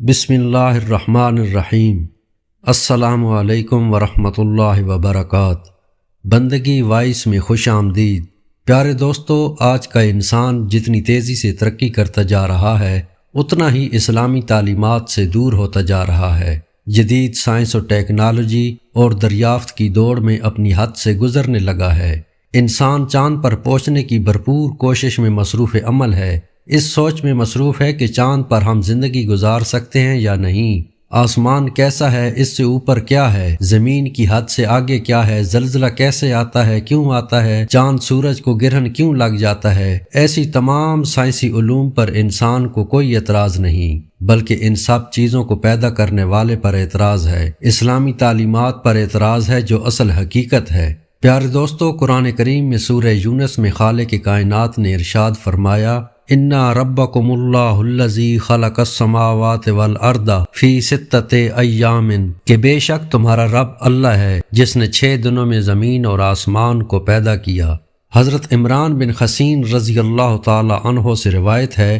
بسم اللہ الرحمن الرحیم۔ السلام علیکم ورحمۃ اللہ وبرکاتہ۔ بندگی وائس میں خوش آمدید۔ پیارے دوستو، آج کا انسان جتنی تیزی سے ترقی کرتا جا رہا ہے اتنا ہی اسلامی تعلیمات سے دور ہوتا جا رہا ہے۔ جدید سائنس و ٹیکنالوجی اور دریافت کی دوڑ میں اپنی حد سے گزرنے لگا ہے۔ انسان چاند پر پہنچنے کی بھرپور کوشش میں مصروف عمل ہے۔ اس سوچ میں مصروف ہے کہ چاند پر ہم زندگی گزار سکتے ہیں یا نہیں، آسمان کیسا ہے، اس سے اوپر کیا ہے، زمین کی حد سے آگے کیا ہے، زلزلہ کیسے آتا ہے، کیوں آتا ہے، چاند سورج کو گرہن کیوں لگ جاتا ہے۔ ایسی تمام سائنسی علوم پر انسان کو کوئی اعتراض نہیں، بلکہ ان سب چیزوں کو پیدا کرنے والے پر اعتراض ہے، اسلامی تعلیمات پر اعتراض ہے جو اصل حقیقت ہے۔ پیارے دوستو، قرآن کریم میں سورہ یونس میں خالق کائنات نے ارشاد فرمایا، اِنَّ رَبَّكُمُ اللَّهُ الَّذِي خَلَقَ السَّمَاوَاتِ وَالْأَرْضَ فِي سِتَّةِ أَيَّامٍ، کہ بے شک تمہارا رب اللہ ہے جس نے 6 دنوں میں زمین اور آسمان کو پیدا کیا۔ حضرت عمران بن حسین رضی اللہ تعالی عنہ سے روایت ہے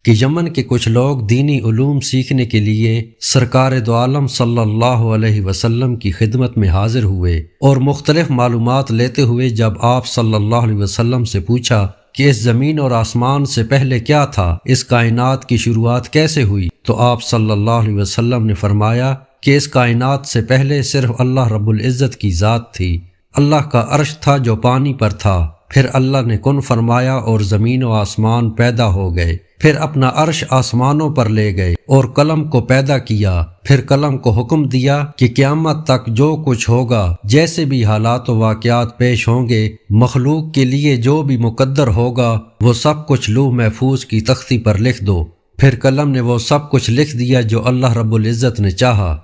کہ یمن کے کچھ لوگ دینی علوم سیکھنے کے لیے سرکار دو عالم صلی اللہ علیہ وسلم کی خدمت میں حاضر ہوئے اور مختلف معلومات لیتے ہوئے جب آپ صلی اللہ علیہ وسلم سے پوچھا کہ اس زمین اور آسمان سے پہلے کیا تھا، اس کائنات کی شروعات کیسے ہوئی، تو آپ صلی اللہ علیہ وسلم نے فرمایا کہ اس کائنات سے پہلے صرف اللہ رب العزت کی ذات تھی۔ اللہ کا عرش تھا جو پانی پر تھا، پھر اللہ نے کن فرمایا اور زمین و آسمان پیدا ہو گئے، پھر اپنا عرش آسمانوں پر لے گئے اور قلم کو پیدا کیا، پھر قلم کو حکم دیا کہ قیامت تک جو کچھ ہوگا، جیسے بھی حالات و واقعات پیش ہوں گے، مخلوق کے لیے جو بھی مقدر ہوگا وہ سب کچھ لوح محفوظ کی تختی پر لکھ دو۔ پھر قلم نے وہ سب کچھ لکھ دیا جو اللہ رب العزت نے چاہا۔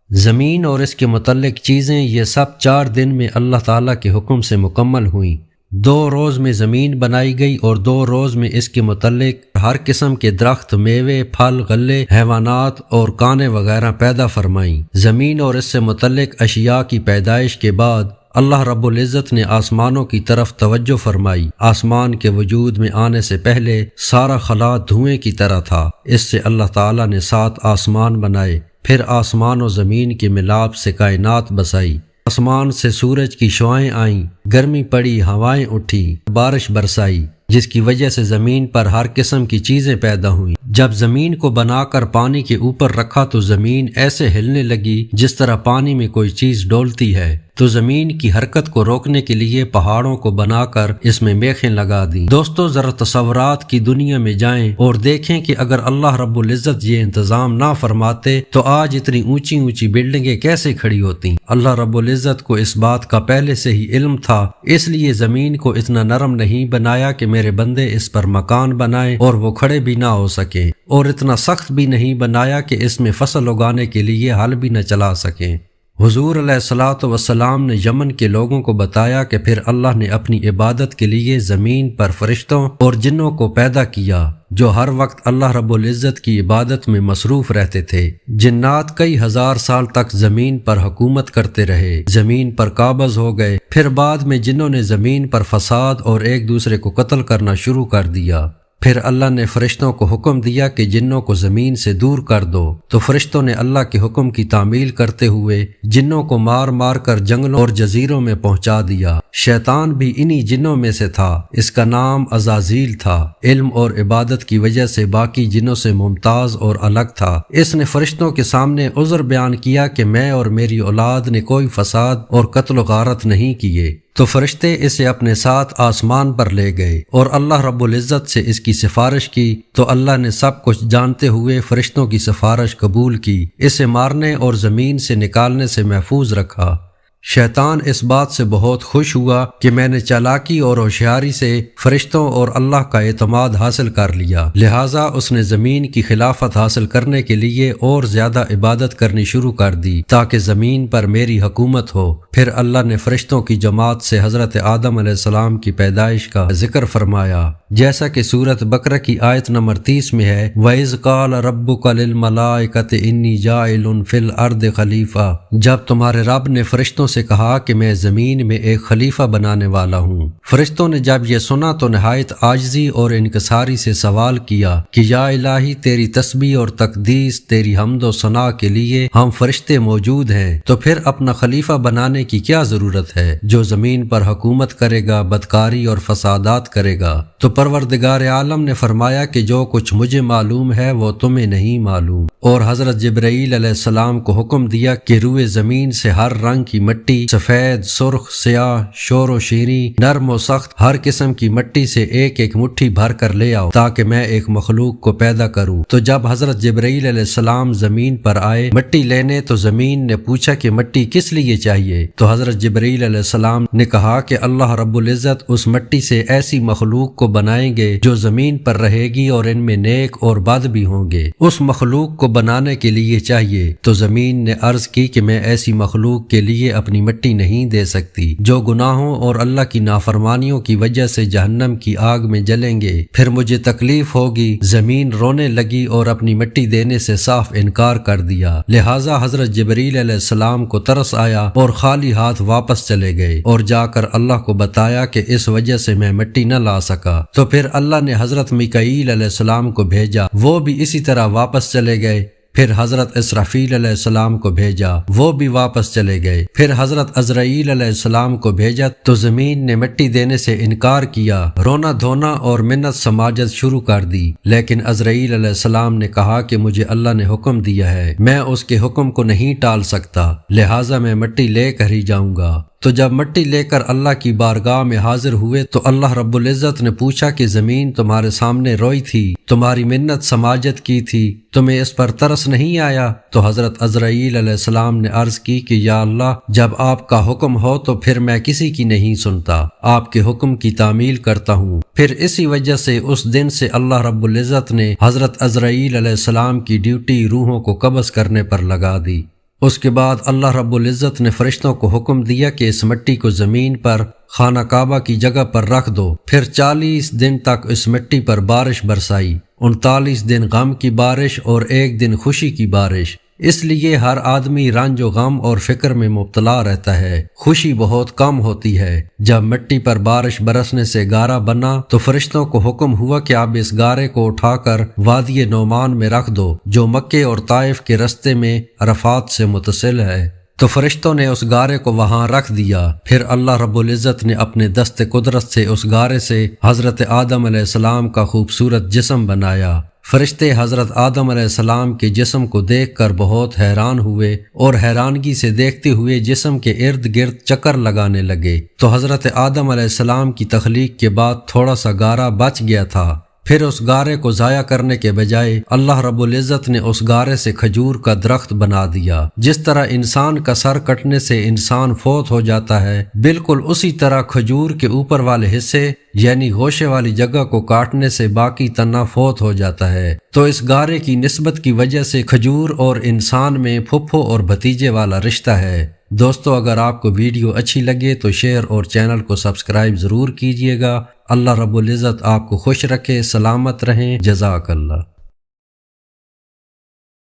زمین اور اس کے متعلق چیزیں یہ سب 4 دن میں اللہ تعالیٰ کے حکم سے مکمل ہوئیں۔ 2 روز میں زمین بنائی گئی اور 2 روز میں اس کے متعلق ہر قسم کے درخت، میوے، پھل، غلے، حیوانات اور کانیں وغیرہ پیدا فرمائیں۔ زمین اور اس سے متعلق اشیاء کی پیدائش کے بعد اللہ رب العزت نے آسمانوں کی طرف توجہ فرمائی۔ آسمان کے وجود میں آنے سے پہلے سارا خلا دھوئیں کی طرح تھا۔ اس سے اللہ تعالیٰ نے 7 آسمان بنائے، پھر آسمان و زمین کے ملاپ سے کائنات بسائی۔ آسمان سے سورج کی شعائیں آئیں، گرمی پڑی، ہوائیں اٹھی، بارش برسائی، جس کی وجہ سے زمین پر ہر قسم کی چیزیں پیدا ہوئیں۔ جب زمین کو بنا کر پانی کے اوپر رکھا تو زمین ایسے ہلنے لگی جس طرح پانی میں کوئی چیز ڈولتی ہے، تو زمین کی حرکت کو روکنے کے لیے پہاڑوں کو بنا کر اس میں میخیں لگا دیں۔ دوستو، ذرا تصورات کی دنیا میں جائیں اور دیکھیں کہ اگر اللہ رب العزت یہ انتظام نہ فرماتے تو آج اتنی اونچی اونچی بلڈنگیں کیسے کھڑی ہوتی۔ اللہ رب العزت کو اس بات کا پہلے سے ہی علم تھا، اس لیے زمین کو اتنا نرم نہیں بنایا کہ میرے بندے اس پر مکان بنائیں اور وہ کھڑے بھی نہ ہو سکیں، اور اتنا سخت بھی نہیں بنایا کہ اس میں فصل اگانے کے لیے ہل بھی نہ چلا سکیں۔ حضور علیہ الصلوۃ والسلام نے یمن کے لوگوں کو بتایا کہ پھر اللہ نے اپنی عبادت کے لیے زمین پر فرشتوں اور جنوں کو پیدا کیا جو ہر وقت اللہ رب العزت کی عبادت میں مصروف رہتے تھے۔ جنات کئی ہزار سال تک زمین پر حکومت کرتے رہے، زمین پر قابض ہو گئے، پھر بعد میں جنوں نے زمین پر فساد اور ایک دوسرے کو قتل کرنا شروع کر دیا۔ پھر اللہ نے فرشتوں کو حکم دیا کہ جنوں کو زمین سے دور کر دو، تو فرشتوں نے اللہ کے حکم کی تعمیل کرتے ہوئے جنوں کو مار مار کر جنگلوں اور جزیروں میں پہنچا دیا۔ شیطان بھی انہی جنوں میں سے تھا، اس کا نام عزازیل تھا۔ علم اور عبادت کی وجہ سے باقی جنوں سے ممتاز اور الگ تھا۔ اس نے فرشتوں کے سامنے عذر بیان کیا کہ میں اور میری اولاد نے کوئی فساد اور قتل و غارت نہیں کیے، تو فرشتے اسے اپنے ساتھ آسمان پر لے گئے اور اللہ رب العزت سے اس کی سفارش کی، تو اللہ نے سب کچھ جانتے ہوئے فرشتوں کی سفارش قبول کی، اسے مارنے اور زمین سے نکالنے سے محفوظ رکھا۔ شیطان اس بات سے بہت خوش ہوا کہ میں نے چالاکی اور ہوشیاری سے فرشتوں اور اللہ کا اعتماد حاصل کر لیا، لہٰذا اس نے زمین کی خلافت حاصل کرنے کے لیے اور زیادہ عبادت کرنی شروع کر دی تاکہ زمین پر میری حکومت ہو۔ پھر اللہ نے فرشتوں کی جماعت سے حضرت آدم علیہ السلام کی پیدائش کا ذکر فرمایا۔ جیسا کہ سورۃ بقرہ کی آیت نمبر 30 میں ہے، وَإِذْ قَالَ رَبُّكَ لِلْمَلَائِكَةِ إِنِّي جَاعِلٌ فِي الْأَرْضِ خَلِيفَةً، جب تمہارے رب نے فرشتوں سے کہا کہ میں زمین میں ایک خلیفہ بنانے والا ہوں۔ فرشتوں نے جب یہ سنا تو نہایت عاجزی اور انکساری سے سوال کیا کہ یا الہی، تیری تسبیح اور تقدیس، تیری حمد و ثنا کے لیے ہم فرشتے موجود ہیں، تو پھر اپنا خلیفہ بنانے کی کیا ضرورت ہے جو زمین پر حکومت کرے گا، بدکاری اور فسادات کرے گا؟ تو پروردگار عالم نے فرمایا کہ جو کچھ مجھے معلوم ہے وہ تمہیں نہیں معلوم، اور حضرت جبرائیل علیہ السلام کو حکم دیا کہ روئے زمین سے ہر رنگ کی مٹی، سفید، سرخ، سیاہ، شور و شیریں، نرم و سخت، ہر قسم کی مٹی سے ایک ایک مٹھی بھر کر لے آؤ تاکہ میں ایک مخلوق کو پیدا کروں۔ تو جب حضرت جبرائیل علیہ السلام زمین پر آئے مٹی لینے تو زمین نے پوچھا کہ مٹی کس لیے چاہیے؟ تو حضرت جبرائیل علیہ السلام نے کہا کہ اللہ رب العزت اس مٹی سے ایسی مخلوق کو بنائیں گے جو زمین پر رہے گی اور ان میں نیک اور بد بھی ہوں گے، اس مخلوق کو بنانے کے لیے چاہیے۔ تو زمین نے عرض کی کہ میں ایسی مخلوق کے لیے اپنی مٹی نہیں دے سکتی جو گناہوں اور اللہ کی نافرمانیوں کی وجہ سے جہنم کی آگ میں جلیں گے، پھر مجھے تکلیف ہوگی۔ زمین رونے لگی اور اپنی مٹی دینے سے صاف انکار کر دیا، لہٰذا حضرت جبرائیل علیہ السلام کو ترس آیا اور خالی ہاتھ واپس چلے گئے اور جا کر اللہ کو بتایا کہ اس وجہ سے میں مٹی نہ لا سکا۔ تو پھر اللہ نے حضرت میکائیل علیہ السلام کو بھیجا، وہ بھی اسی طرح واپس چلے گئے۔ پھر حضرت اسرافیل علیہ السلام کو بھیجا، وہ بھی واپس چلے گئے۔ پھر حضرت عزرائیل علیہ السلام کو بھیجا تو زمین نے مٹی دینے سے انکار کیا، رونا دھونا اور منت سماجت شروع کر دی۔ لیکن عزرائیل علیہ السلام نے کہا کہ مجھے اللہ نے حکم دیا ہے، میں اس کے حکم کو نہیں ٹال سکتا، لہٰذا میں مٹی لے کر ہی جاؤں گا۔ تو جب مٹی لے کر اللہ کی بارگاہ میں حاضر ہوئے تو اللہ رب العزت نے پوچھا کہ زمین تمہارے سامنے روئی تھی، تمہاری منت سماجت کی تھی، تمہیں اس پر ترس نہیں آیا؟ تو حضرت عزرائیل علیہ السلام نے عرض کی کہ یا اللہ، جب آپ کا حکم ہو تو پھر میں کسی کی نہیں سنتا، آپ کے حکم کی تعمیل کرتا ہوں۔ پھر اسی وجہ سے اس دن سے اللہ رب العزت نے حضرت عزرائیل علیہ السلام کی ڈیوٹی روحوں کو قبض کرنے پر لگا دی۔ اس کے بعد اللہ رب العزت نے فرشتوں کو حکم دیا کہ اس مٹی کو زمین پر خانہ کعبہ کی جگہ پر رکھ دو۔ پھر 40 دن تک اس مٹی پر بارش برسائی، 39 دن غم کی بارش اور 1 دن خوشی کی بارش۔ اس لیے ہر آدمی رنج و غم اور فکر میں مبتلا رہتا ہے، خوشی بہت کم ہوتی ہے۔ جب مٹی پر بارش برسنے سے گارا بنا تو فرشتوں کو حکم ہوا کہ اب اس گارے کو اٹھا کر وادی نعمان میں رکھ دو جو مکے اور طائف کے رستے میں عرفات سے متصل ہے۔ تو فرشتوں نے اس گارے کو وہاں رکھ دیا۔ پھر اللہ رب العزت نے اپنے دست قدرت سے اس گارے سے حضرت آدم علیہ السلام کا خوبصورت جسم بنایا۔ فرشتے حضرت آدم علیہ السلام کے جسم کو دیکھ کر بہت حیران ہوئے اور حیرانگی سے دیکھتے ہوئے جسم کے ارد گرد چکر لگانے لگے۔ تو حضرت آدم علیہ السلام کی تخلیق کے بعد تھوڑا سا گارا بچ گیا تھا۔ پھر اس گارے کو ضائع کرنے کے بجائے اللہ رب العزت نے اس گارے سے کھجور کا درخت بنا دیا۔ جس طرح انسان کا سر کٹنے سے انسان فوت ہو جاتا ہے، بالکل اسی طرح کھجور کے اوپر والے حصے یعنی گوشے والی جگہ کو کاٹنے سے باقی تنا فوت ہو جاتا ہے۔ تو اس گارے کی نسبت کی وجہ سے کھجور اور انسان میں پھپھو اور بھتیجے والا رشتہ ہے۔ دوستو، اگر آپ کو ویڈیو اچھی لگے تو شیئر اور چینل کو سبسکرائب ضرور کیجیے گا۔ اللہ رب العزت آپ کو خوش رکھے، سلامت رہیں، جزاک اللہ۔